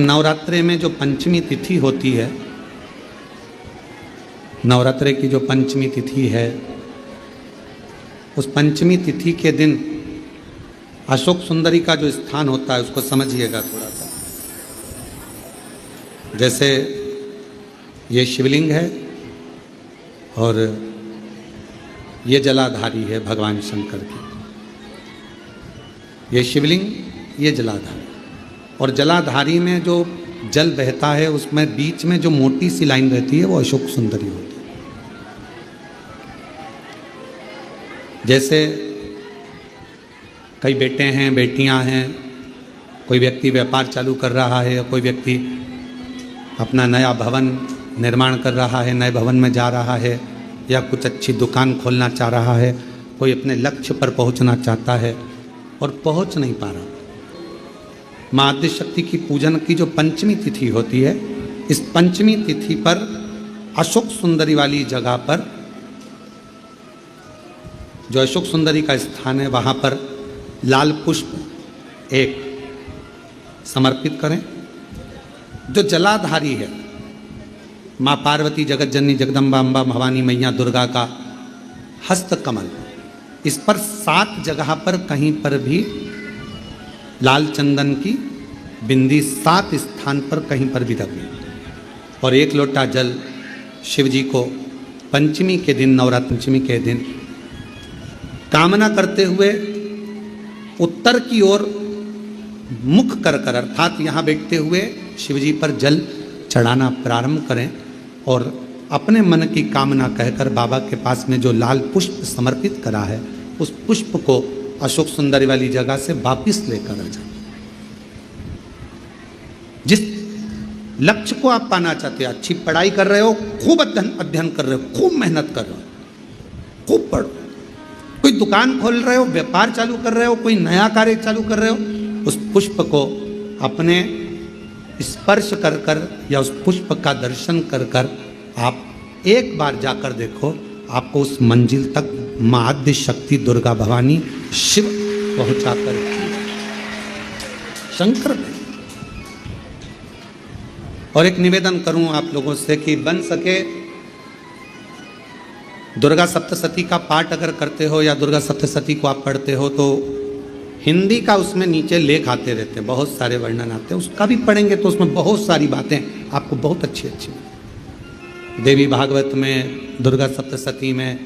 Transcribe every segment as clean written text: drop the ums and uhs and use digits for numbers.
नवरात्रे में जो पंचमी तिथि होती है, नवरात्रे की जो पंचमी तिथि है, उस पंचमी तिथि के दिन अशोक सुंदरी का जो स्थान होता है उसको समझिएगा थोड़ा सा। जैसे ये शिवलिंग है और ये जलाधारी है भगवान शंकर की। ये शिवलिंग, ये जलाधारी, और जलाधारी में जो जल बहता है उसमें बीच में जो मोटी सी लाइन रहती है वो अशोक सुंदरी होती है। जैसे कई बेटे हैं, बेटियां हैं, कोई व्यक्ति व्यापार चालू कर रहा है, कोई व्यक्ति अपना नया भवन निर्माण कर रहा है, नए भवन में जा रहा है, या कुछ अच्छी दुकान खोलना चाह रहा है, कोई अपने लक्ष्य पर पहुंचना चाहता है और पहुंच नहीं पा रहा। माँ आद्यशक्ति की पूजन की जो पंचमी तिथि होती है, इस पंचमी तिथि पर अशोक सुंदरी वाली जगह पर, जो अशोक सुंदरी का स्थान है, वहाँ पर लाल पुष्प एक समर्पित करें। जो जलाधारी है, माँ पार्वती, जगत जननी, जगदम्बा, अम्बा, भवानी मैया, दुर्गा का हस्त कमल, इस पर 7 जगह पर कहीं पर भी लाल चंदन की बिंदी 7 स्थान पर कहीं पर भी रखें, और 1 लोटा जल शिव जी को पंचमी के दिन, नवरात्र पंचमी के दिन, कामना करते हुए उत्तर की ओर मुख कर कर, अर्थात यहाँ बैठते हुए शिव जी पर जल चढ़ाना प्रारंभ करें, और अपने मन की कामना कहकर बाबा के पास में जो लाल पुष्प समर्पित करा है, उस पुष्प को अशोक सुंदरी वाली जगह से वापिस लेकर आ जाए। जिस लक्ष्य को आप पाना चाहते हैं, अच्छी पढ़ाई कर रहे हो, खूब अध्ययन कर रहे हो, खूब मेहनत कर रहे हो, खूब पढ़ो, कोई दुकान खोल रहे हो, व्यापार चालू कर रहे हो, कोई नया कार्य चालू कर रहे हो, उस पुष्प को अपने स्पर्श कर कर या उस पुष्प का दर्शन कर कर आप एक बार जाकर देखो, आपको उस मंजिल तक माँ आद्यशक्ति दुर्गा भवानी शिव पहुंचा कर शंकर में। और एक निवेदन करूं आप लोगों से कि बन सके दुर्गा सप्तशती का पाठ अगर करते हो या दुर्गा सप्तशती को आप पढ़ते हो, तो हिंदी का उसमें नीचे लेख आते रहते हैं, बहुत सारे वर्णन आते हैं, उसका भी पढ़ेंगे तो उसमें बहुत सारी बातें आपको बहुत अच्छी अच्छी, देवी भागवत में, दुर्गा सप्तशती में,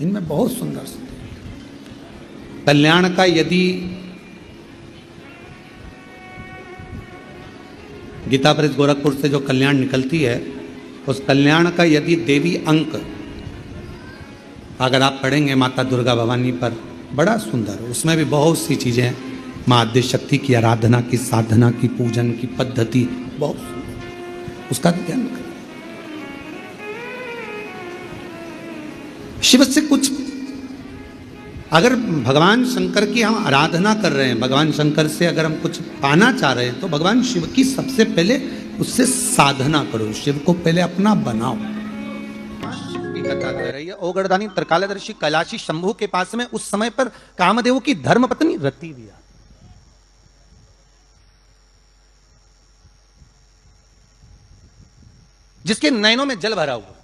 इनमें बहुत सुंदर सुंदर कल्याण का, यदि गीता प्रेस गोरखपुर से जो कल्याण निकलती है, उस कल्याण का यदि देवी अंक अगर आप पढ़ेंगे माता दुर्गा भवानी पर, बड़ा सुंदर, उसमें भी बहुत सी चीज़ें हैं, माँ आद्यशक्ति की आराधना की, साधना की, पूजन की पद्धति बहुत सुंदर, उसका ध्यान करें। शिव से कुछ अगर भगवान शंकर की हम आराधना कर रहे हैं, भगवान शंकर से अगर हम कुछ पाना चाह रहे हैं, तो भगवान शिव की सबसे पहले उससे साधना करो, शिव को पहले अपना बनाओ। कथा कह रही है, ओगरदानी त्रिकालदर्शी कैलाशी शंभु के पास में उस समय पर कामदेव की धर्मपत्नी रति दिया, जिसके नयनों में जल भरा हुआ।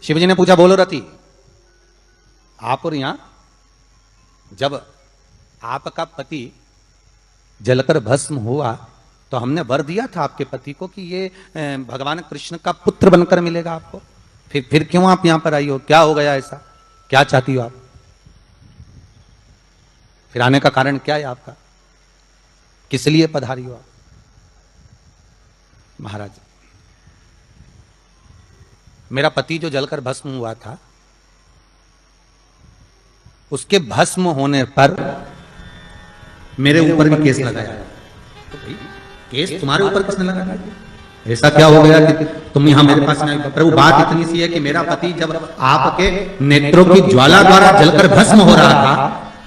शिवजी ने पूछा, बोलो रति, आप और यहां, जब आपका पति जलकर भस्म हुआ तो हमने वर दिया था आपके पति को कि ये भगवान कृष्ण का पुत्र बनकर मिलेगा आपको, फिर क्यों आप यहां पर आई हो, क्या हो गया ऐसा, क्या चाहती हो आप, फिर आने का कारण क्या है आपका, किस लिए पधारी हो आप? महाराज, मेरा पति जो जलकर भस्म हुआ था, उसके भस्म होने पर मेरे ऊपर भी केस लगाया। तो भाई केस तुम्हारे ऊपर किसने लगाया? ऐसा क्या हो गया कि तुम यहां मेरे पास में? प्रभु, बात इतनी सी है कि मेरा पति जब आपके नेत्रों की ज्वाला द्वारा जलकर भस्म हो रहा था,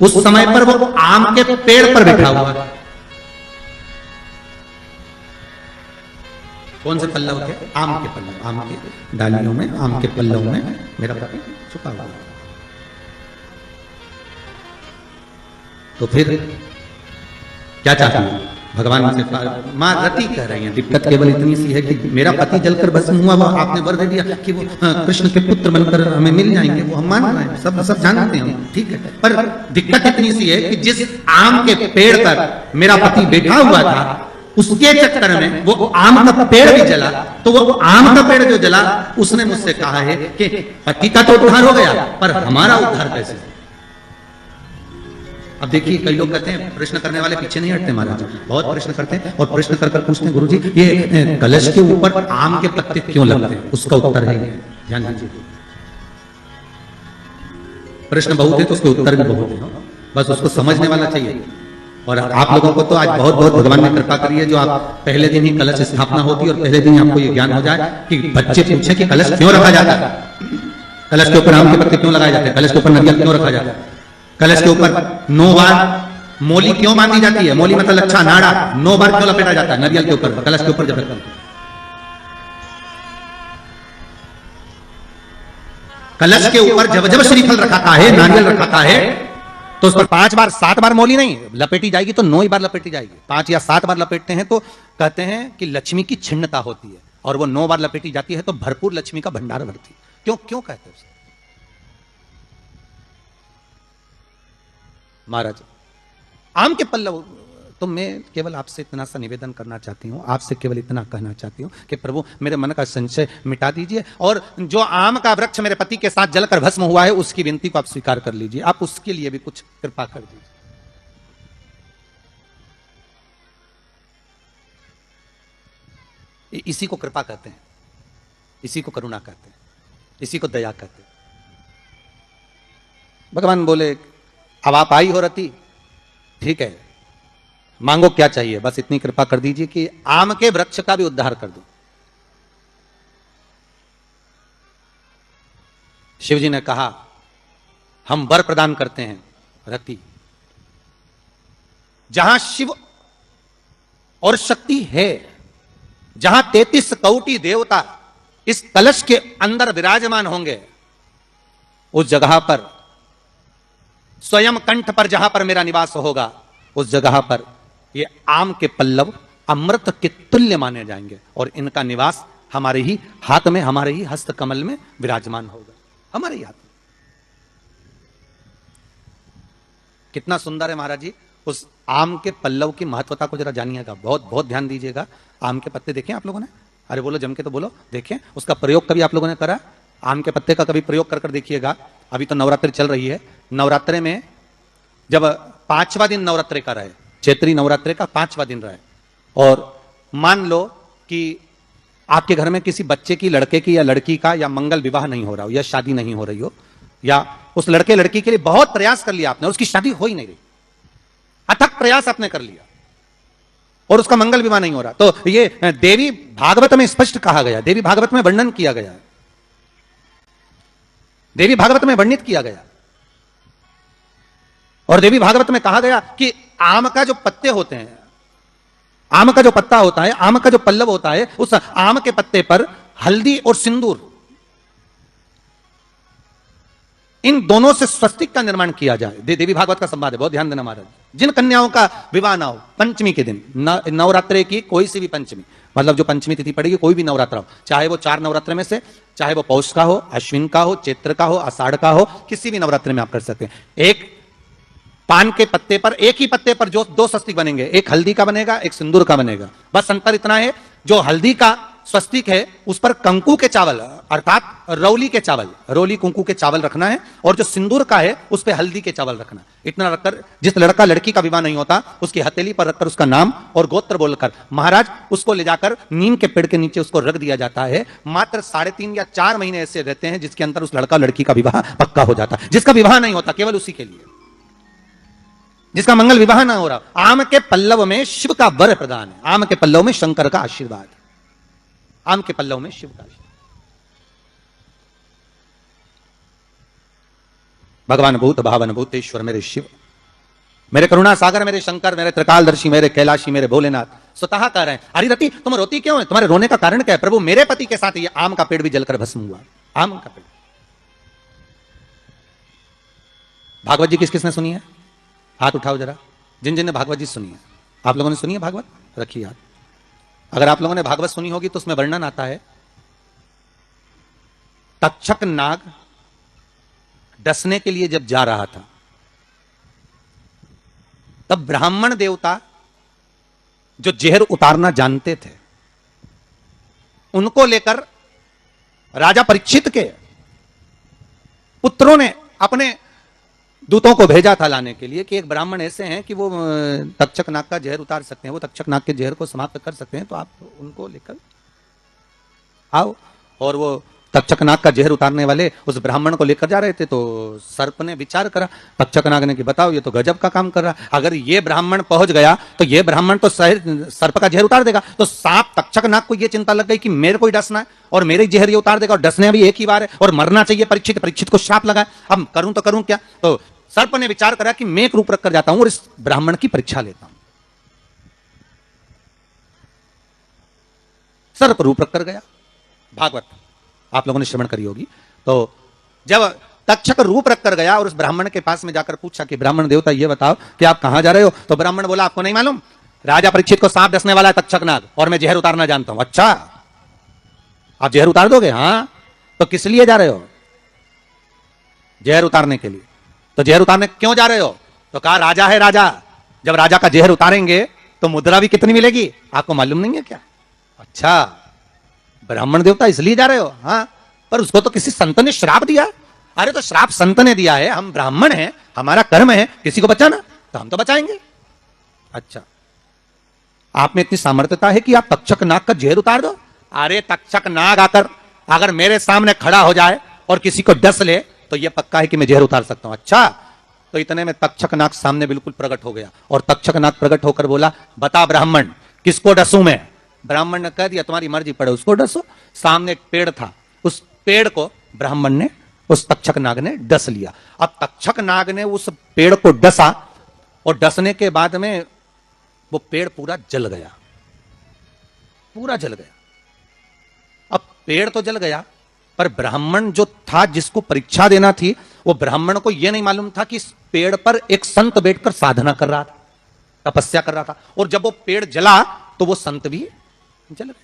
उस समय पर वो आम के पेड़ पर बैठा हुआ था। कौन से पल्लव थे? आम के पल्लव, आम के डालियों में, आम के पल्लव में मेरा पति छुपा हुआ। तो फिर क्या चाहती है भगवान से? माँ रति कह रही है, दिक्कत केवल इतनी सी है कि मेरा पति जलकर भस्म हुआ, वो आपने वर दे दिया कि वो कृष्ण के पुत्र बनकर हमें मिल जाएंगे, वो हम मान रहे हैं, सब जानते हैं हम, ठीक है। पर दिक्कत इतनी सी है कि जिस आम के पेड़ पर मेरा पति बैठा हुआ था, उसके चक्कर में वो आम का पेड़ भी जला। तो वो आम का पेड़ जो जला, उसने मुझसे कहा है कि पति का तो उद्धार हो गया, पर हमारा उद्धार कैसे? अब देखिए, कई लोग कहते हैं प्रश्न करने वाले पीछे नहीं हटते महाराज, बहुत प्रश्न करते हैं और प्रश्न कर पूछते हैं, गुरुजी ये कलश के ऊपर आम के पत्ते क्यों लगते हैं? उसका उत्तर है, ध्यान दीजिए। प्रश्न बहुत है तो उसके उत्तर भी बहुत है, बस उसको समझने वाला चाहिए। और आप लोगों को तो आज बहुत बहुत भगवान ने कृपा करी है, जो आप पहले दिन ही कलश स्थापना होती है और पहले दिन ही आपको ये ज्ञान हो जाए कि बच्चे पूछे कि कलश क्यों रखा जाता है, कलश के ऊपर आम के पत्ते क्यों लगाए जाते हैं, कलश के ऊपर नारियल क्यों रखा जाता है, कलश के ऊपर 9 बार मोली क्यों बांधी जाती है? मोली मतलब अच्छा नाड़ा, 9 बार क्यों लपेटा जाता है नारियल के ऊपर, कलश के ऊपर? जब कलश के ऊपर जब जब श्रीफल रखाता है, नारियल रखाता है, तो उस पर 5 बार 7 बार मोली नहीं लपेटी जाएगी, तो 9 ही बार लपेटी जाएगी। 5 या 7 बार लपेटते हैं तो कहते हैं कि लक्ष्मी की छिन्नता होती है, और वो 9 बार लपेटी जाती है तो भरपूर लक्ष्मी का भंडार भरती है। क्यों क्यों कहते हैं महाराज? आम के पल्लव। तो मैं केवल आपसे इतना सा निवेदन करना चाहती हूँ, आपसे केवल इतना कहना चाहती हूँ कि प्रभु मेरे मन का संशय मिटा दीजिए, और जो आम का वृक्ष मेरे पति के साथ जलकर भस्म हुआ है, उसकी विनती को आप स्वीकार कर लीजिए। आप उसके लिए भी कुछ कृपा कर दीजिए। इसी को कृपा कहते हैं, इसी को करुणा कहते हैं, इसी को दया कहते हैं। भगवान बोले अब आप आई हो रति, ठीक है, मांगो क्या चाहिए, बस इतनी कृपा कर दीजिए कि आम के वृक्ष का भी उद्धार कर दो। शिव जी ने कहा हम वर प्रदान करते हैं रति, जहां शिव और शक्ति है, जहां 33 कोटि देवता इस कलश के अंदर विराजमान होंगे, उस जगह पर स्वयं कंठ पर जहां पर मेरा निवास होगा, उस जगह पर ये आम के पल्लव अमृत के तुल्य माने जाएंगे, और इनका निवास हमारे ही हाथ में, हमारे ही हस्त कमल में विराजमान होगा, हमारे ही हाथ में। कितना सुंदर है महाराज जी। उस आम के पल्लव की महत्वता को जरा जानिएगा, बहुत बहुत ध्यान दीजिएगा। आम के पत्ते देखें आप लोगों ने? अरे बोलो जम के तो बोलो, देखें उसका प्रयोग कभी आप लोगों ने करा? आम के पत्ते का कभी प्रयोग कर देखिएगा। अभी तो नवरात्रि चल रही है, नवरात्रे में जब 5वां दिन नवरात्रे का रहे, चैत्री नवरात्रे का 5वां दिन रहे, और मान लो कि आपके घर में किसी बच्चे की, लड़के की या लड़की का या मंगल विवाह नहीं हो रहा हो, या शादी नहीं हो रही हो, या उस लड़के लड़की के लिए बहुत प्रयास कर लिया आपने, उसकी शादी हो ही नहीं रही, अथक प्रयास आपने कर लिया और उसका मंगल विवाह नहीं हो रहा, तो ये देवी भागवत में स्पष्ट कहा गया, देवी भागवत में वर्णन किया गया, देवी भागवत में वर्णित किया गया, और देवी भागवत में कहा गया कि आम का जो पत्ते होते हैं, आम का जो पत्ता होता है, आम का जो पल्लव होता है, उस आम के पत्ते पर हल्दी और सिंदूर, इन दोनों से स्वस्तिक का निर्माण किया जाए। देवी भागवत का संवाद है, बहुत ध्यान देना महाराज। जिन कन्याओं का विवाह ना हो पंचमी के दिन, नवरात्रे की कोई सी भी पंचमी, मतलब जो पंचमी तिथि पड़ेगी, कोई भी नवरात्र हो, चाहे वो 4 नवरात्र में से, चाहे वो पौष का हो, अश्विन का हो, चैत्र का हो, आषाढ़ का हो, किसी भी नवरात्र में आप कर सकते हैं। एक पान के पत्ते पर, एक ही पत्ते पर जो 2 स्वस्तिक बनेंगे, एक हल्दी का बनेगा, एक सिंदूर का बनेगा। बस अंतर इतना है, जो हल्दी का स्वस्तिक है उस पर कंकु के चावल अर्थात रौली के चावल, रौली कुंकू के चावल रखना है, और जो सिंदूर का है उस पर हल्दी के चावल रखना है। इतना रखकर जिस लड़का लड़की का विवाह नहीं होता, उसकी हथेली पर रखकर उसका नाम और गोत्र बोलकर महाराज उसको ले जाकर नीम के पेड़ के नीचे उसको रख दिया जाता है। मात्र 3.5 या 4 महीने ऐसे रहते हैं जिसके अंदर उस लड़का लड़की का विवाह पक्का हो जाता है। जिसका विवाह नहीं होता केवल उसी के लिए, जिसका मंगल विवाह ना हो रहा। आम के पल्लव में शिव का वर प्रदान है, आम के पल्लव में शंकर का आशीर्वाद, आम के पल्लव में शिव का आशीर्वाद। भगवान भूत भावन भूतेश्वर मेरे शिव, मेरे करुणा सागर मेरे शंकर, मेरे त्रिकालदर्शी, मेरे कैलाशी, मेरे भोलेनाथ स्वतः कह रहे हैं, अरे रति तुम रोती क्यों है, तुम्हारे रोने का कारण क्या है? प्रभु मेरे पति के साथ ये आम का पेड़ भी जलकर भस्म हुआ, आम का पेड़। भागवत जी किस किसने सुनी है? हाथ उठाओ जरा, जिन जिन ने भागवत जी सुनी है। आप लोगों ने सुनी है भागवत? रखिए हाथ। अगर आप लोगों ने भागवत सुनी होगी तो उसमें वर्णन आता है, तक्षक नाग डसने के लिए जब जा रहा था, तब ब्राह्मण देवता जो जहर उतारना जानते थे, उनको लेकर राजा परीक्षित के पुत्रों ने अपने दूतों को भेजा था लाने के लिए कि एक ब्राह्मण ऐसे हैं कि वो तक्षक नाग का जहर उतार सकते हैं, वो तक्षक नाग के जहर को समाप्त कर सकते हैं, तो आप उनको लेकर आओ। और वो तक्षक नाग का जहर उतारने वाले उस ब्राह्मण को लेकर जा रहे थे। तो सर्प ने विचार करा, तक्षक नाग ने कि बताओ ये तो गजब का काम कर रहा, अगर ये ब्राह्मण पहुंच गया तो ये ब्राह्मण तो सर्प का जहर उतार देगा। तो सांप तक्षक नाग को ये चिंता लग गई कि मेरे को ही डसना है और मेरे जहर ये उतार देगा, और डसने भी एक ही बार है और मरना चाहिए परीक्षित। परीक्षित को श्राप लगा, अब करूं तो करूं क्या। तो सर्प ने विचार करा कि मैं एक रूप रखकर जाता हूं और इस ब्राह्मण की परीक्षा लेता हूं। सर्प रूप रखकर गया। भागवत आप लोगों ने श्रवण करी होगी। तो जब तक्षक रूप रखकर गया और उस ब्राह्मण के पास में जाकर पूछा कि ब्राह्मण देवता ये बताओ कि आप कहां जा रहे हो, तो ब्राह्मण बोला आपको नहीं मालूम, राजा परीक्षित को सांप डसने वाला है तक्षक नाग, और मैं जहर उतारना जानता हूं। अच्छा, आप जहर उतार दोगे? हां। तो किस लिए जा रहे हो? जहर उतारने के लिए। तो जहर उतारने क्यों जा रहे हो? तो कहा राजा है राजा, जब राजा का जहर उतारेंगे तो मुद्रा भी कितनी मिलेगी, आपको मालूम नहीं है क्या? अच्छा, ब्राह्मण देवता इसलिए जा रहे हो? हाँ। पर उसको तो किसी संत ने श्राप दिया। अरे तो श्राप संत ने दिया है, हम ब्राह्मण हैं, हमारा कर्म है किसी को बचाना, तो हम तो बचाएंगे। अच्छा, आप में इतनी सामर्थ्यता है कि आप तक्षक नाग का जहर उतार दो? अरे तक्षक नाग आकर अगर मेरे सामने खड़ा हो जाए और किसी को डस ले तो यह पक्का है कि मैं जहर उतार सकता हूं। अच्छा, तो इतने में तक्षक नाग सामने बिल्कुल प्रकट हो गया और तक्षक नाग प्रकट होकर बोला, बता ब्राह्मण किसको डसूं मैं? ब्राह्मण ने कह दिया तुम्हारी मर्जी पड़े उसको डसो। सामने एक पेड़ था, उस पेड़ को ब्राह्मण ने, उस तक्षक नाग ने डस लिया। अब तक्षक नाग ने उस पेड़ को डसा और डसने के बाद में वो पेड़ पूरा जल गया, पूरा जल गया। अब पेड़ तो जल गया, पर ब्राह्मण जो था जिसको परीक्षा देना थी, वो ब्राह्मण को यह नहीं मालूम था कि इस पेड़ पर एक संत बैठकर साधना कर रहा था, तपस्या कर रहा था। और जब वो पेड़ जला तो वो संत भी जल गया,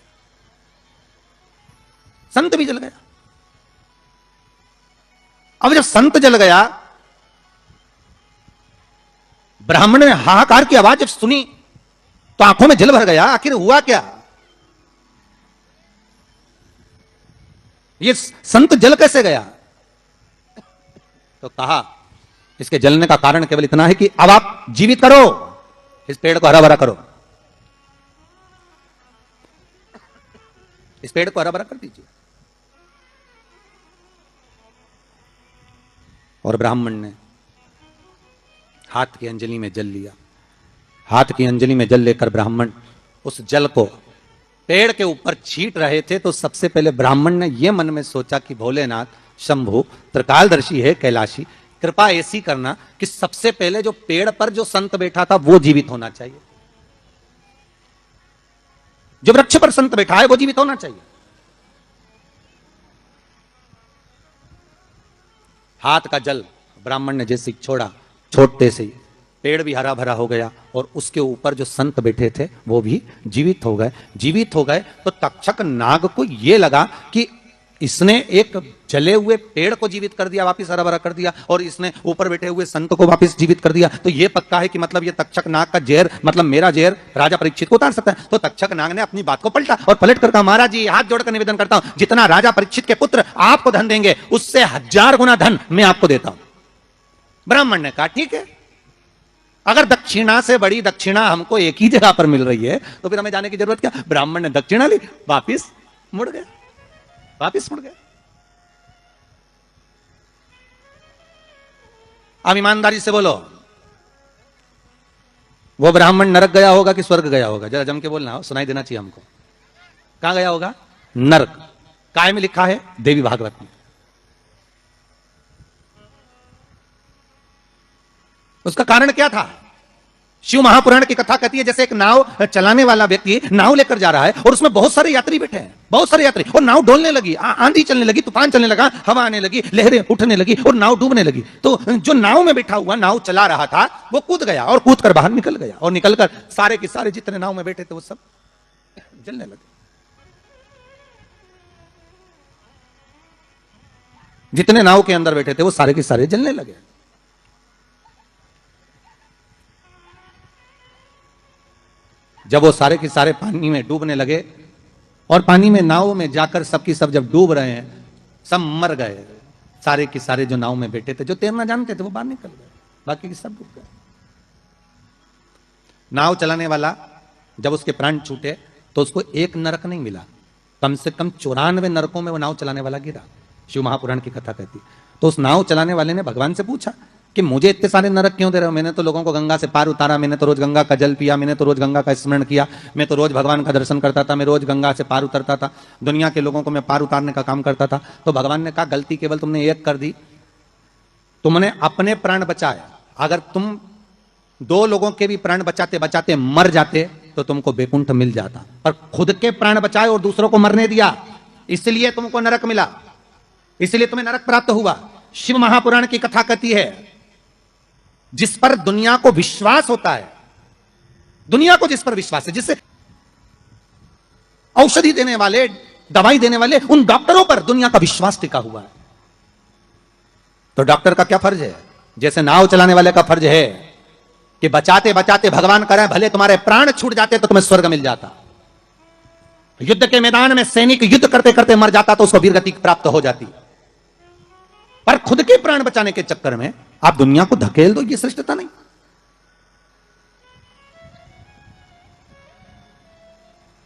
संत भी जल गया। अब जब संत जल गया, ब्राह्मण ने हाहाकार की आवाज जब सुनी तो आंखों में जल भर गया। आखिर हुआ क्या? ये संत जल कैसे गया? तो कहा इसके जलने का कारण केवल इतना है कि अब आप जीवित करो, इस पेड़ को हरा भरा करो, इस पेड़ को हरा भरा कर दीजिए। और ब्राह्मण ने हाथ की अंजलि में जल लिया। हाथ की अंजलि में जल लेकर ब्राह्मण उस जल को पेड़ के ऊपर छींट रहे थे। तो सबसे पहले ब्राह्मण ने यह मन में सोचा कि भोलेनाथ, शंभु, त्रिकालदर्शी है, कैलाशी, कृपा ऐसी करना कि सबसे पहले जो पेड़ पर जो संत बैठा था वो जीवित होना चाहिए, जो वृक्ष पर संत बैठा है वो जीवित होना चाहिए। हाथ का जल ब्राह्मण ने जैसे छोड़ा, छोड़ते से ही पेड़ भी हरा भरा हो गया और उसके ऊपर जो संत बैठे थे वो भी जीवित हो गए। जीवित हो गए तो तक्षक नाग को यह लगा कि इसने एक जले हुए पेड़ को जीवित कर दिया, वापिस हरा भरा कर दिया, और इसने ऊपर बैठे हुए संत को वापिस जीवित कर दिया। तो यह पक्का है कि मतलब ये तक्षक नाग का जहर, मतलब मेरा जहर राजा परीक्षित को उतार सकता है। तो तक्षक नाग ने अपनी बात को पलटा और पलट कर कहा, महाराज जी हाथ जोड़कर निवेदन करता हूं, जितना राजा परीक्षित के पुत्र आपको धन देंगे उससे 1000 गुना धन मैं आपको देता हूं। ब्राह्मण ने कहा ठीक है, अगर दक्षिणा से बड़ी दक्षिणा हमको एक ही जगह पर मिल रही है तो फिर हमें जाने की जरूरत क्या। ब्राह्मण ने दक्षिणा ली, वापिस मुड़ गया, वापिस मुड़ गया। अब ईमानदारी से बोलो, वो ब्राह्मण नरक गया होगा कि स्वर्ग गया होगा? जरा जम के बोलना हो, सुनाई देना चाहिए हमको। कहां गया होगा? नरक। काय में लिखा है? देवी भागवत में। उसका कारण क्या था? शिव महापुराण की कथा कहती है जैसे एक नाव चलाने वाला व्यक्ति नाव लेकर जा रहा है और उसमें बहुत सारे यात्री बैठे हैं, बहुत सारे यात्री, और नाव डोलने लगी, आंधी चलने लगी, तूफान चलने लगा, हवा आने लगी, लहरें उठने लगी और नाव डूबने लगी। तो जो नाव में बैठा हुआ, नाव चला रहा था, वो कूद गया और कूद कर बाहर निकल गया, और निकलकर सारे के सारे जितने नाव में बैठे थे वो सब जलने लगे। जितने नाव के अंदर बैठे थे वो सारे के सारे जलने लगे। जब वो सारे के सारे पानी में डूबने लगे और पानी में नाव में जाकर सबकी सब जब डूब रहे हैं, सब मर गए, सारे के सारे जो नाव में बैठे थे, जो तैरना जानते थे वो बाहर निकल गए, बाकी के सब डूब गए। नाव चलाने वाला जब उसके प्राण छूटे तो उसको एक नरक नहीं मिला, कम से कम 94 नरकों में वो नाव चलाने वाला गिरा। शिव महापुराण की कथा कहती। तो उस नाव चलाने वाले ने भगवान से पूछा कि मुझे इतने सारे नरक क्यों दे रहे हो? मैंने तो लोगों को गंगा से पार उतारा, मैंने तो रोज गंगा का जल पिया, मैंने तो रोज गंगा का स्मरण किया, मैं तो रोज भगवान का दर्शन करता था, मैं रोज गंगा से पार उतरता था, दुनिया के लोगों को मैं पार उतारने का काम करता था। तो भगवान ने कहा गलती केवल तुमने एक कर दी, तुमने अपने प्राण बचाए। अगर तुम 2 लोगों के भी प्राण बचाते बचाते मर जाते तो तुमको वैकुंठ मिल जाता, पर खुद के प्राण बचाए और दूसरों को मरने दिया, इसलिए तुमको नरक मिला, इसलिए तुम्हें नरक प्राप्त हुआ। शिव महापुराण की कथा कहती है जिस पर दुनिया को विश्वास होता है, दुनिया को जिस पर विश्वास है, जिससे औषधि देने वाले, दवाई देने वाले उन डॉक्टरों पर दुनिया का विश्वास टिका हुआ है, तो डॉक्टर का क्या फर्ज है? जैसे नाव चलाने वाले का फर्ज है कि बचाते बचाते भगवान करें भले तुम्हारे प्राण छूट जाते तो तुम्हें स्वर्ग मिल जाता। युद्ध के मैदान में सैनिक युद्ध करते करते मर जाता तो उसको वीरगति प्राप्त हो जाती, पर खुद के प्राण बचाने के चक्कर में आप दुनिया को धकेल दो, ये श्रेष्ठता नहीं।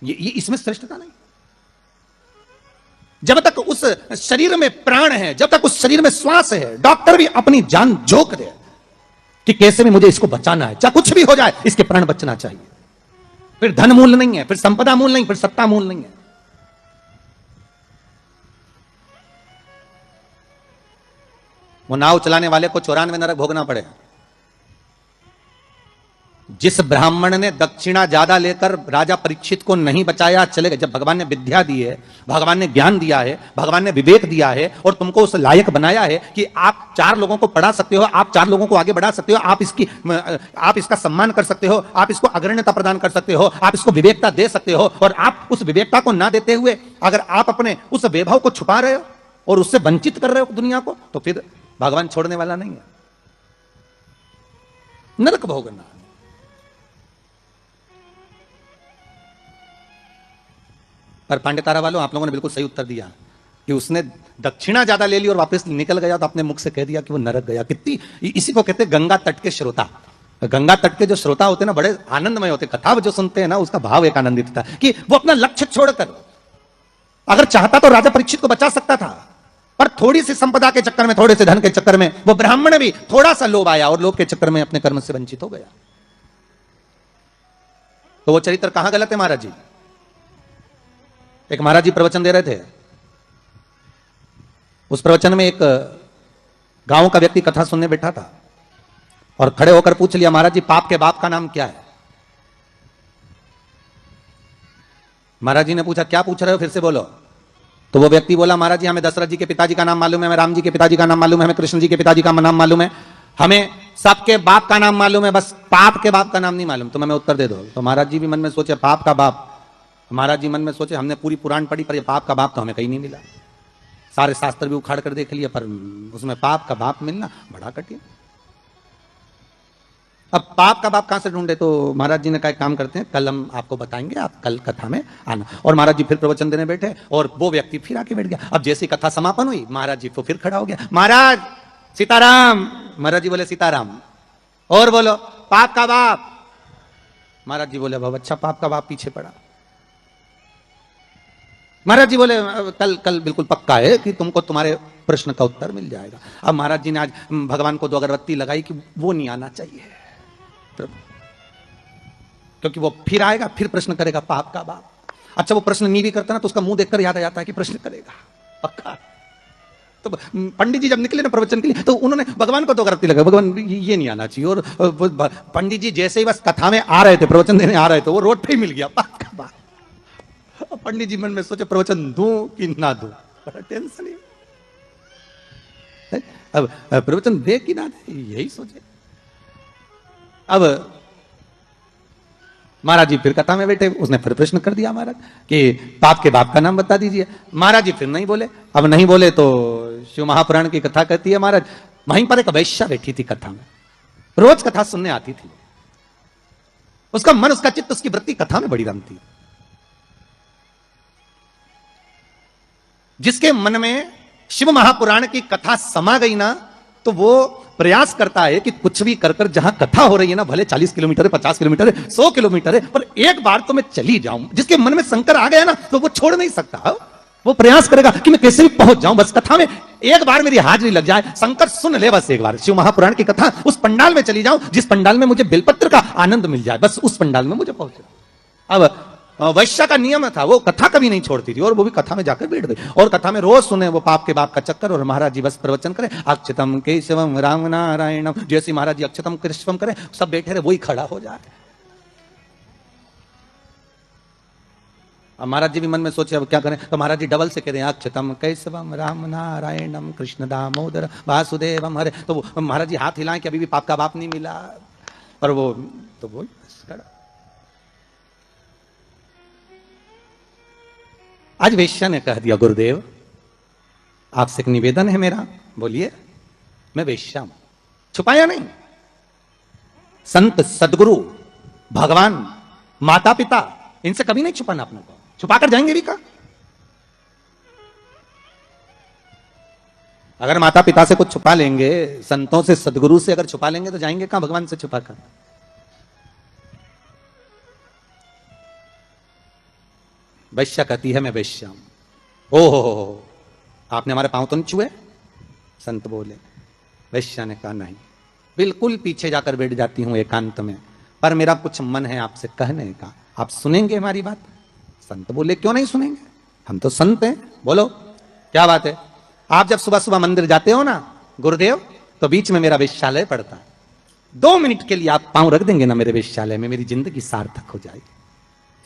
ये इसमें श्रेष्ठता नहीं। जब तक उस शरीर में प्राण है, जब तक उस शरीर में श्वास है, डॉक्टर भी अपनी जान झोंक दे कि कैसे भी मुझे इसको बचाना है, चाहे कुछ भी हो जाए, इसके प्राण बचना चाहिए। फिर धन मूल नहीं है, फिर संपदा मूल नहीं, फिर सत्ता मूल नहीं है। वो नाव चलाने वाले को 94 नरक भोगना पड़े। जिस ब्राह्मण ने दक्षिणा ज्यादा लेकर राजा परीक्षित को नहीं बचाया, चले गए। जब भगवान ने विद्या दी है, भगवान ने ज्ञान दिया है, भगवान ने विवेक दिया है और तुमको उस लायक बनाया है कि आप 4 लोगों को पढ़ा सकते हो, आप 4 लोगों को आगे बढ़ा सकते हो, आप इसका सम्मान कर सकते हो, आप इसको अग्रण्यता प्रदान कर सकते हो, आप इसको विवेकता दे सकते हो, और आप उस विवेकता को ना देते हुए अगर आप अपने उस वैभव को छुपा रहे हो और उससे वंचित कर रहे हो दुनिया को, तो फिर भगवान छोड़ने वाला नहीं है, नरक भोगना। पर पांडे तारा वालों, आप लोगों ने बिल्कुल सही उत्तर दिया कि उसने दक्षिणा ज्यादा ले ली और वापस निकल गया तो अपने मुख से कह दिया कि वो नरक गया। कितनी, इसी को कहते हैं गंगा तट के श्रोता। गंगा तट के जो श्रोता होते हैं ना, बड़े आनंदमय होते, कथा जो सुनते हैं ना उसका भाव एक आनंदित था कि वो अपना लक्ष्य छोड़कर, अगर चाहता तो राजा परीक्षित को बचा सकता था, पर थोड़ी सी संपदा के चक्कर में, थोड़े से धन के चक्कर में वो ब्राह्मण भी थोड़ा सा लोभ आया और लोभ के चक्कर में अपने कर्म से वंचित हो गया। तो वो चरित्र कहां गलत है महाराज जी? एक महाराज जी प्रवचन दे रहे थे, उस प्रवचन में एक गांव का व्यक्ति कथा सुनने बैठा था और खड़े होकर पूछ लिया, महाराज जी पाप के बाप का नाम क्या है? महाराज जी ने पूछा, क्या पूछ रहे हो, फिर से बोलो। तो वो व्यक्ति बोला, महाराज जी हमें दशरथ जी के पिताजी का नाम मालूम है, हमें राम जी के पिताजी का नाम मालूम है, हमें कृष्ण जी के पिताजी का नाम मालूम है, हमें सबके बाप का नाम मालूम है, बस पाप के बाप का नाम नहीं मालूम, तो हमें उत्तर दे दो। तो महाराज जी भी मन में सोचे पाप का बाप, महाराज जी मन में सोचे हमने पूरी पुराण पढ़ी पर ये पाप का बाप तो हमें कहीं नहीं मिला, सारे शास्त्र भी उखाड़ कर देख लिया पर उसमें पाप का बाप मिलना बड़ा कठिन। अब पाप का बाप कहां से ढूंढे? तो महाराज जी ने कहा काम करते हैं, कल हम आपको बताएंगे, आप कल कथा में आना। और महाराज जी फिर प्रवचन देने बैठे और वो व्यक्ति फिर आके बैठ गया। अब जैसी कथा समापन हुई, महाराज जी को फिर खड़ा हो गया, महाराज सीताराम। महाराज जी बोले सीताराम, और बोलो पाप का बाप। महाराज जी बोले बहुत अच्छा, पाप का बाप पीछे पड़ा। महाराज जी बोले कल कल बिल्कुल पक्का है कि तुमको तुम्हारे प्रश्न का उत्तर मिल जाएगा। अब महाराज जी ने आज भगवान को 2 अगरबत्ती लगाई कि वो नहीं आना चाहिए प्रभु, क्योंकि वो फिर आएगा, फिर प्रश्न करेगा पाप का बाप। अच्छा वो प्रश्न नहीं भी करता ना तो उसका मुंह देखकर याद आ जाता है कि प्रश्न करेगा पक्का। तो पंडित जी जब निकले ना प्रवचन के लिए तो उन्होंने भगवान को तो करती लगा, भगवान ये नहीं आना चाहिए। और पंडित जी जैसे ही बस कथा में आ रहे थे, प्रवचन देने आ रहे थे, वो रोड पे ही मिल गया। पंडित जी मन में सोचे प्रवचन दूं कि ना दूं, बड़ा टेंशन है। अब प्रवचन दे कि ना दे, यही सोचे। अब महाराज जी फिर कथा में बैठे, उसने फिर प्रश्न कर दिया महाराज कि बाप के बाप का नाम बता दीजिए। महाराज जी फिर नहीं बोले। अब नहीं बोले तो शिव महापुराण की कथा कहती है महाराज, वहीं पर एक वैश्या बैठी थी कथा में, रोज कथा सुनने आती थी। उसका मन, उसका चित्त, उसकी वृत्ति कथा में बड़ी रमती। जिसके मन में शिव महापुराण की कथा समा गई ना, तो वो प्रयास करता है कि कुछ भी कर कर जहां कथा हो रही है ना, भले 40 किलोमीटर है, 50 किलोमीटर है, 100 किलोमीटर है, पर एक बार तो मैं चली जाऊं। जिसके मन में शंकर आ गया ना, तो वो छोड़ नहीं सकता। वो प्रयास करेगा कि मैं कैसे भी पहुंच जाऊं, बस कथा में एक बार मेरी हाजिरी लग जाए, शंकर सुन ले बस एक बार शिव महापुराण की कथा, उस पंडाल में चली जाऊं जिस पंडाल में मुझे बेलपत्र का आनंद मिल जाए, बस उस पंडाल में मुझे पहुंचे। अब वैश्या का नियम था, वो कथा कभी नहीं छोड़ती थी, और वो भी कथा में जाकर बैठ गई और कथा में रोज सुने वो बाप के बाप का चक्कर। और महाराज जी बस प्रवचन करें, अक्षतम केशवम राम नारायणम, जैसे महाराज जी अक्षतम केशवम करें, सब बैठे रहे, वही खड़ा हो जाए। अब महाराज जी भी मन में सोचे अब क्या करें, तो महाराज जी डबल से कह रहे हैं, अक्षतम केशवम राम नारायणम कृष्ण दामोदर वासुदेवम हरे। तो महाराज जी हाथ हिलाएं कि अभी भी बाप का बाप नहीं मिला, पर वो तो वो खड़ा। आज वेश्या ने कह दिया, गुरुदेव आपसे एक निवेदन है मेरा। बोलिए। मैं वेश्या हूं, छुपाया नहीं। संत, सदगुरु, भगवान, माता पिता, इनसे कभी नहीं छुपाना अपने को। छुपाकर जाएंगे भी का? अगर माता पिता से कुछ छुपा लेंगे, संतों से, सदगुरु से अगर छुपा लेंगे, तो जाएंगे कहां भगवान से छुपाकर? वैश्या कहती है मैं वैश्या हूं। हो, आपने हमारे पांव तो नहीं छुए? संत बोले। वैश्या ने कहा नहीं, बिल्कुल पीछे जाकर बैठ जाती हूं एकांत में, पर मेरा कुछ मन है आपसे कहने का, आप सुनेंगे हमारी बात? संत बोले क्यों नहीं सुनेंगे, हम तो संत हैं, बोलो क्या बात है। आप जब सुबह सुबह मंदिर जाते हो ना गुरुदेव, तो बीच में मेरा वेश्यालय पड़ता है, 2 मिनट के लिए आप पांव रख देंगे ना मेरे वेश्यालय में, मेरी जिंदगी सार्थक हो जाएगी।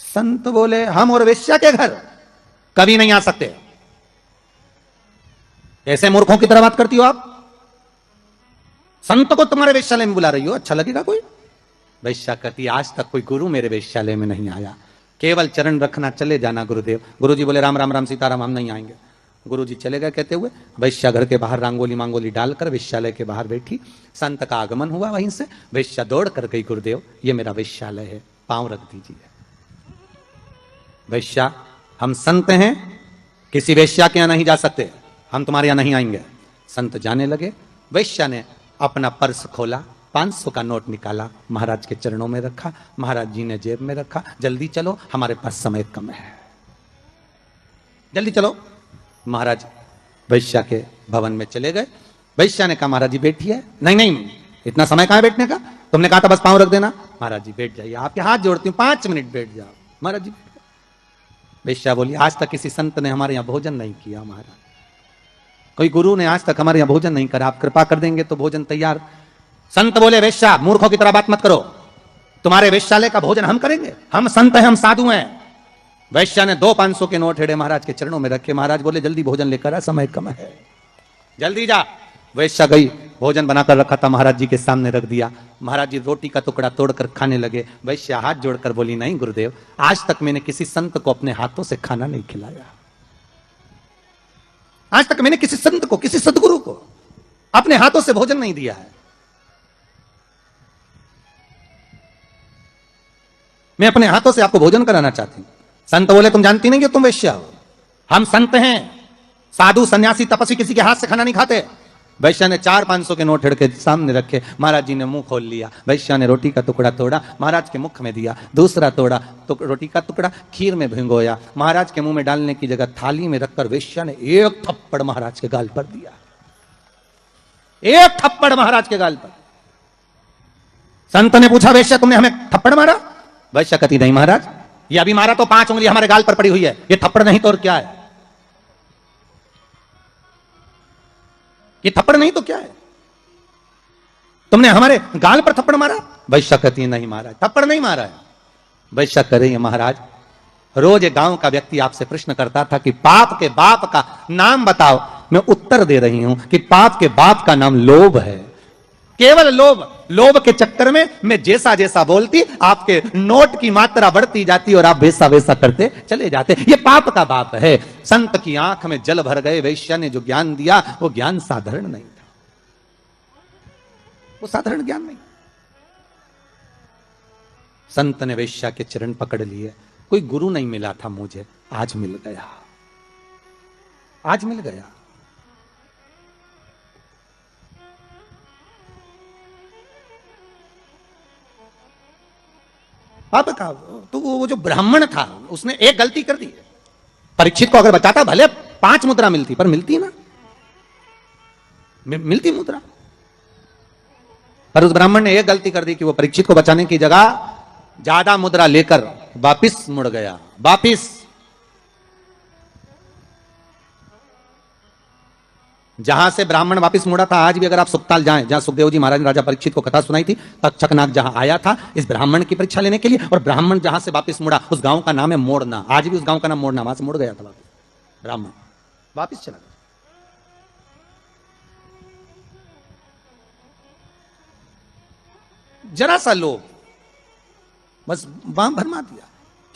संत बोले हम और वेश्या के घर कभी नहीं आ सकते। ऐसे मूर्खों की तरह बात करती हो आप? संत को तुम्हारे वेश्यालय में बुला रही हो, अच्छा लगेगा कोई? वैश्या कहती आज तक कोई गुरु मेरे वेश्यालय में नहीं आया, केवल चरण रखना, चले जाना गुरुदेव। गुरुजी बोले राम राम राम सीताराम, हम नहीं आएंगे। गुरुजी चले गए कहते हुए। वैश्या घर के बाहर रंगोली मांगोली डालकर वेश्यालय के बाहर बैठी। संत का आगमन हुआ, वहीं से वैश्या दौड़ कर गई, गुरुदेव ये मेरा वेश्यालय है, पांव रख दीजिए। वैश्या, हम संत हैं, किसी वेश्या के यहां नहीं जा सकते, हम तुम्हारे यहां नहीं आएंगे। संत जाने लगे। वैश्या ने अपना पर्स खोला, 500 का नोट निकाला, महाराज के चरणों में रखा। महाराज जी ने जेब में रखा। जल्दी चलो, हमारे पास समय कम है, जल्दी चलो। महाराज वैश्या के भवन में चले गए। वैश्या ने कहा महाराज जी बैठिए। नहीं नहीं, इतना समय कहां है बैठने का, तुमने कहा था बस पांव रख देना। महाराज जी बैठ जाइए, आपके हाथ जोड़ती हूं, 5 मिनट बैठ जाओ। महाराज जी। वैश्या बोली आज तक किसी संत ने हमारे यहां भोजन नहीं किया महाराज, कोई गुरु ने आज तक हमारे यहां भोजन नहीं करा, आप कृपा कर देंगे तो भोजन तैयार। संत बोले वैश्या मूर्खों की तरह बात मत करो, तुम्हारे वेश्यालय का भोजन हम करेंगे, हम संत हैं, हम साधु हैं। वैश्या ने 2 500 के नोट हेड़े महाराज के चरणों में रखे। महाराज बोले जल्दी भोजन लेकर आ, समय कम है, जल्दी जा। वैश्या गई, भोजन बनाकर रखा था महाराज जी के सामने रख दिया। महाराज जी रोटी का टुकड़ा तोड़कर खाने लगे। वैश्या हाथ जोड़कर बोली नहीं गुरुदेव, आज तक मैंने किसी संत को अपने हाथों से खाना नहीं खिलाया, आज तक मैंने किसी संत को, किसी सदगुरु को अपने हाथों से भोजन नहीं दिया है। मैं अपने हाथों से आपको भोजन कराना चाहती हूं। संत बोले तुम जानती नहीं कि तुम वैश्या हो, हम संत हैं, साधु सन्यासी तपस्वी किसी के हाथ से खाना नहीं खाते। वैश्या ने 4 500 के नोट के सामने रखे। महाराज जी ने मुंह खोल लिया। वैश्या ने रोटी का टुकड़ा तोड़ा, महाराज के मुख में दिया, दूसरा तोड़ा तो रोटी का टुकड़ा खीर में भिगोया, महाराज के मुंह में डालने की जगह थाली में रखकर वैश्या ने 1 थप्पड़ महाराज के गाल पर दिया, 1 थप्पड़ महाराज के गाल पर। संत ने पूछा वैश्या तुमने हमें थप्पड़ मारा? वैश्या कहती नहीं महाराज, ये अभी मारा तो 5 उंगली हमारे गाल पर पड़ी हुई है, ये थप्पड़ नहीं तो और क्या है। कि थप्पड़ नहीं तो क्या है? तुमने हमारे गाल पर थप्पड़ मारा? वैश्या कहती है नहीं मारा, थप्पड़ नहीं मारा है। वैश्या कह रही है महाराज, रोज एक गांव का व्यक्ति आपसे प्रश्न करता था कि पाप के बाप का नाम बताओ। मैं उत्तर दे रही हूं कि पाप के बाप का नाम लोभ है, केवल लोभ। लोभ के चक्कर में मैं जैसा जैसा बोलती, आपके नोट की मात्रा बढ़ती जाती और आप वैसा वैसा करते चले जाते। ये पाप का बाप है। संत की आंख में जल भर गए। वैश्या ने जो ज्ञान दिया वो ज्ञान साधारण नहीं था, वो साधारण ज्ञान नहीं। संत ने वैश्या के चरण पकड़ लिए। कोई गुरु नहीं मिला था मुझे, आज मिल गया, आज मिल गया। पाप का तो वो जो ब्राह्मण था उसने एक गलती कर दी। परीक्षित को अगर बचाता भले 5 मुद्रा मिलती, पर मिलती ना, मिलती मुद्रा। पर उस ब्राह्मण ने एक गलती कर दी कि वो परीक्षित को बचाने की जगह ज्यादा मुद्रा लेकर वापिस मुड़ गया। वापिस जहां से ब्राह्मण वापिस मुड़ा था, आज भी अगर आप सुखताल जाएं, जहां सुखदेव जी महाराज ने राजा परीक्षित को कथा सुनाई थी, तक्षकनाग जहां आया था इस ब्राह्मण की परीक्षा लेने के लिए, और ब्राह्मण जहां से वापिस मुड़ा उस गांव का नाम है मोड़ना। आज भी उस गांव का नाम मोड़ना। वहां से मुड़ गया था वापिस ब्राह्मण, वापिस चला गया। जरा सा लोभ बस वहां भरमा दिया।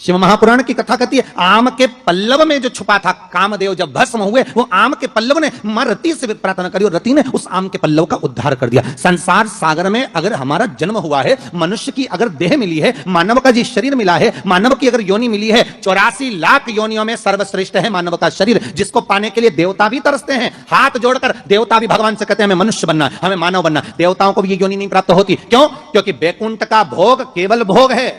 शिव महापुराण की कथा कहती है, आम के पल्लव में जो छुपा था कामदेव, जब भस्म हुए, वो आम के पल्लव ने मां रति से प्रार्थना करी और रति ने उस आम के पल्लव का उद्धार कर दिया। संसार सागर में अगर हमारा जन्म हुआ है, मनुष्य की अगर देह मिली है, मानव का जी शरीर मिला है, मानव की अगर योनि मिली है, 84 लाख योनियों में सर्वश्रेष्ठ है मानव का शरीर, जिसको पाने के लिए देवता भी तरसते हैं। हाथ जोड़कर देवता भी भगवान से कहते हैं हमें मनुष्य बनना, हमें मानव बनना। देवताओं को भी ये योनि नहीं प्राप्त होती। क्यों? क्योंकि बैकुंठ का भोग केवल भोग है,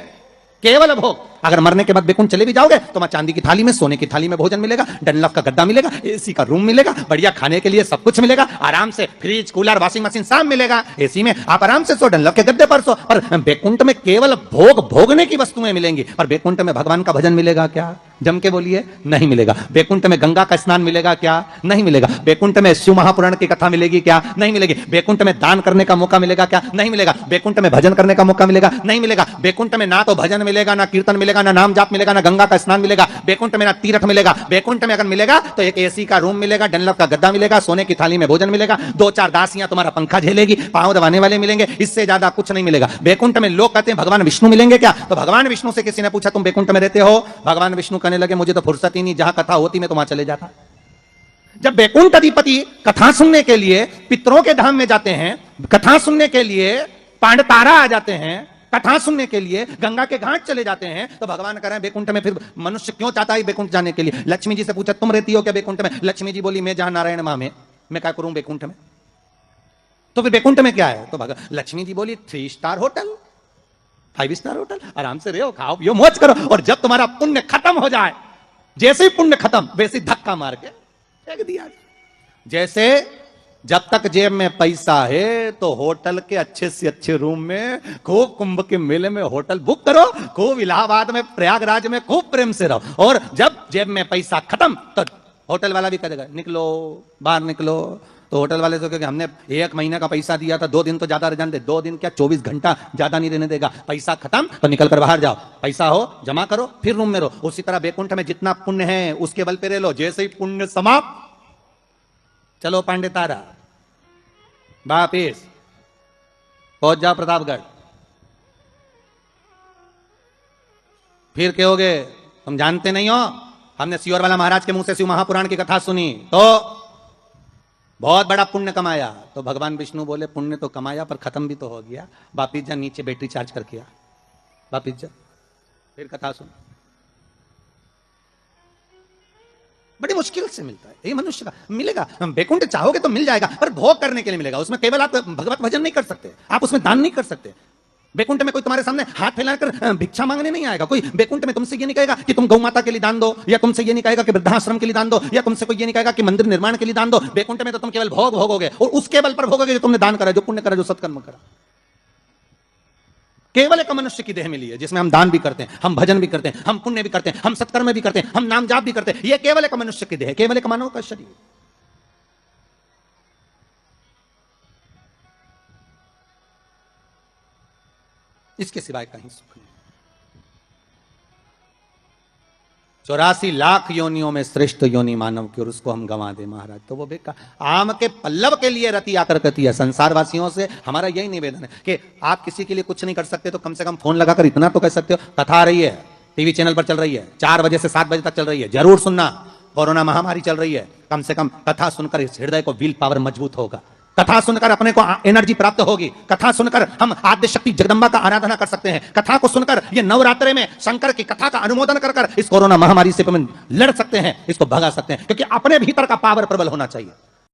केवल भोग। अगर मरने के बाद बैकुंठ चले भी जाओगे तो वहां चांदी की थाली में, सोने की थाली में भोजन मिलेगा, डनलप का गद्दा मिलेगा, एसी का रूम मिलेगा, बढ़िया खाने के लिए सब कुछ मिलेगा, आराम से फ्रिज, कूलर, वॉशिंग मशीन सब मिलेगा। एसी में आप आराम से सो, डनलप के गद्दे पर सो। पर बैकुंठ में केवल भोग भोगने की वस्तुएं मिलेंगी। पर बैकुंठ में भगवान का भजन मिलेगा क्या? जम के बोलिए, नहीं मिलेगा। बैकुंठ में गंगा का स्नान मिलेगा क्या? नहीं मिलेगा। बैकुंठ में शिव महापुराण की कथा मिलेगी क्या? नहीं मिलेगी। बैकुंठ में दान करने का मौका मिलेगा क्या? नहीं मिलेगा। बैकुंठ में भजन करने का मौका मिलेगा? नहीं मिलेगा। बैकुंठ में ना तो भजन मिलेगा, ना कीर्तन मिलेगा, ना नाम जाप मिलेगा, ना गंगा का स्नान मिलेगा। बैकुंठ में ना तीर्थ मिलेगा। बैकुंठ में अगर मिलेगा तो एक एसी का रूम मिलेगा, डनलप का गद्दा मिलेगा, सोने की थाली में भोजन मिलेगा, 2-4 दासियां तुम्हारा पंखा झेलेगी, पांव दबाने वाले मिलेंगे, इससे ज्यादा कुछ नहीं मिलेगा। बैकुंठ में लोग कहते हैं भगवान विष्णु मिलेंगे क्या? तो भगवान विष्णु से किसी ने पूछा तुम बैकुंठ में रहते हो? भगवान विष्णु कहने लगे मुझे तो फुर्सत ही नहीं, जहां कथा होती मैं तो वहां चले जाता। जब बैकुंठ अधिपति कथा सुनने के लिए पितरों के धाम में जाते हैं, कथा सुनने के लिए पांडतारा आ जाते हैं, कथा सुनने के लिए गंगा के घाट चले जाते हैं, तो भगवान कह रहे हैं बैकुंठ में फिर मनुष्य क्यों चाहता है बैकुंठ जाने के लिए? लक्ष्मी जी से पूछा तुम रहती हो क्या बैकुंठ में? लक्ष्मी जी बोली मैं जहां नारायण मां में, मैं क्या करूं बैकुंठ में? तो फिर बैकुंठ में क्या है? तो लक्ष्मी जी बोली 3 स्टार होटल, 5 स्टार होटल, आराम से रहो, खाओ पियो, मौज करो, और जब तुम्हारा पुण्य खत्म हो जाए, जैसे ही पुण्य खत्म वैसे ही धक्का मार के फेंक दिया। जैसे जब तक जेब में पैसा है तो होटल के अच्छे से अच्छे रूम में, खूब कुंभ के मेले में होटल बुक करो, खूब इलाहाबाद में, प्रयागराज में खूब प्रेम से रहो। और जब जेब में पैसा खत्म तो होटल वाला भी कहेगा निकलो, बाहर निकलो। तो होटल वाले से क्योंकि हमने 1 महीने का पैसा दिया था, 2 दिन तो ज्यादा रहने दे, 2 दिन क्या 24 घंटा ज्यादा नहीं रहने देगा। पैसा खत्म तो निकल कर बाहर जाओ, पैसा हो जमा करो, फिर रूम में रहो। उसी तरह बैकुंठ में जितना पुण्य है उसके बल पे रह लो। जैसे ही पुण्य समाप्त, चलो पांडे तारा, वापिस पहुंच जाओ प्रतापगढ़। फिर कहोगे तुम जानते नहीं हो, हमने सियोर वाला महाराज के मुंह से शिव महापुराण की कथा सुनी तो बहुत बड़ा पुण्य कमाया। तो भगवान विष्णु बोले पुण्य तो कमाया पर खत्म भी तो हो गया, वापिस जा नीचे बैटरी चार्ज करके आ, वापिस जा, फिर कथा सुन। बड़ी मुश्किल से मिलता है ये मनुष्य का, मिलेगा। बैकुंठ चाहोगे तो मिल जाएगा, पर भोग करने के लिए मिलेगा। उसमें केवल आप भगवत भजन नहीं कर सकते, आप उसमें दान नहीं कर सकते। बैकुंठ में कोई तुम्हारे सामने हाथ फैलाकर भिक्षा मांगने नहीं आएगा। कोई बैकुंठ में तुमसे ये नहीं कहेगा कि तुम गौ माता के लिए दान दो, या तुमसे ये नहीं कहेगा कि वृद्धाश्रम के लिए दान दो, या तुमसे कोई ये नहीं कहेगा कि मंदिर निर्माण के लिए दान दो। बैकुंठ में तो तुम केवल भोग भोगोगे, और उसके बल पर भोगोगे जो तुमने दान करा, जो पुण्य करा, जो सत्कर्म करा। केवल एक मनुष्य की देह मिली है जिसमें हम दान भी करते हैं, हम भजन भी करते हैं, हम पुण्य भी करते हैं, हम सत्कर्म भी करते हैं, हम नाम जाप भी करते हैं। यह केवल एक मनुष्य की देह है, केवल एक मानव का शरीर। इसके सिवाय कहीं सुख नहीं। 84 लाख योनियों में श्रेष्ठ योनि मानव की, और उसको हम गंवा दे महाराज तो वो बेकार। आम के पल्लव के लिए रति आकर कहती है। संसार वासियों से हमारा यही निवेदन है कि आप किसी के लिए कुछ नहीं कर सकते तो कम से कम फोन लगाकर इतना तो कह सकते हो, कथा आ रही है, टीवी चैनल पर चल रही है, 4 बजे से 7 बजे तक चल रही है, जरूर सुनना। कोरोना महामारी चल रही है, कम से कम कथा सुनकर इस हृदय को विल पावर मजबूत होगा, कथा सुनकर अपने को एनर्जी प्राप्त होगी, कथा सुनकर हम आद्य शक्ति जगदम्बा का आराधना कर सकते हैं, कथा को सुनकर ये नवरात्रे में शंकर की कथा का अनुमोदन कर कर इस कोरोना महामारी से लड़ सकते हैं, इसको भगा सकते हैं, क्योंकि अपने भीतर का पावर प्रबल होना चाहिए।